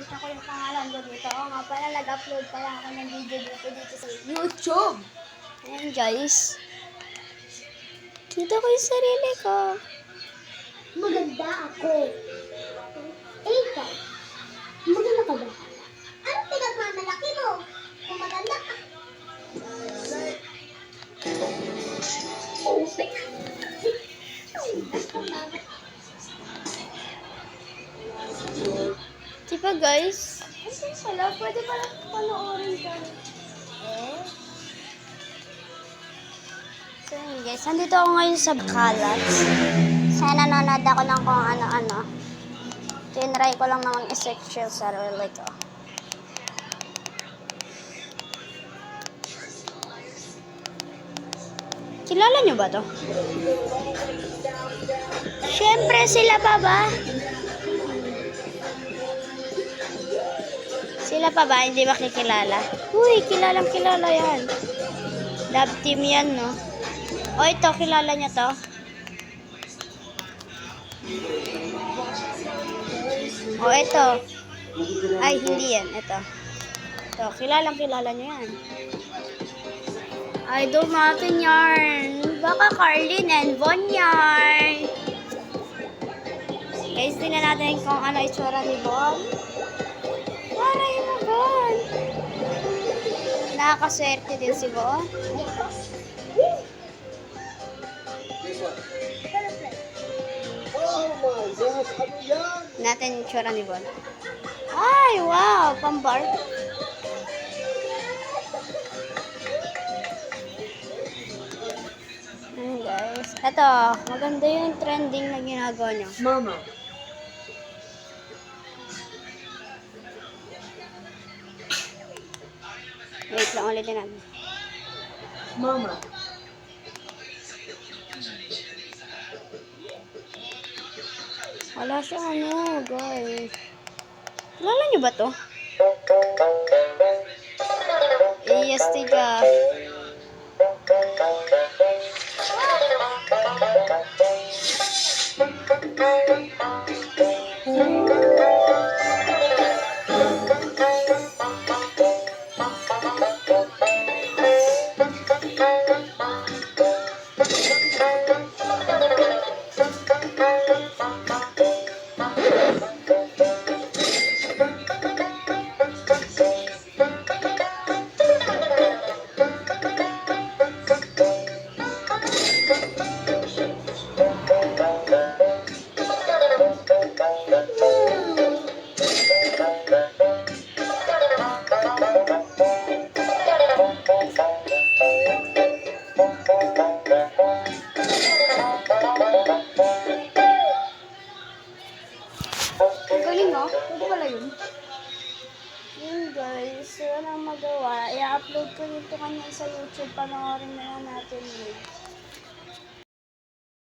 nakalimutan ko yung pangalan ko dito. Oo nga pala, nag-upload pala ako ng video dito sa YouTube. Ayan guys. Kita ko yung sarili ko. Maganda ako. Eh, ikaw? Maganda ka ba? Anong pinagmamalaki mo? Kung maganda ka. Diba guys? Ano pala? Pwede pala panoorin ka. So yun guys, nandito ako ngayon sa Bacalas. Sana nanonood ako ng kung ano-ano. Tinry ko lang namang i-search yung sarili ko. Kilala nyo ba to? Siyempre sila pa ba? Sila pa ba? Hindi makikilala? Uy, kilalang kilala yan. Love team yan, no? O ito, kilala nyo to? O ito. Ay, hindi yan. Ito. Ito, kilalang kilala nyo yan. Idol natin yarn. Baka Carlin and Von yarn. Guys, tingnan natin kung ano itsura ni Von. Aray mo, Von. Nakakaswerte din si Von. Oh my gosh, ano yan? Natin itsura ni Von. Ay, wow, pambar. Ayan guys. Ito, maganda yung trending na ginagawa niya. Mama. Wait lang, ulitin natin. Mama. Wala siya ano, guys. Kilala niyo ba to? Iyastiga. Galing no? Pwede pala yun. Yun guys, wala nang magawa. I-upload ko nito kanya sa YouTube. Panoorin na lang natin yun.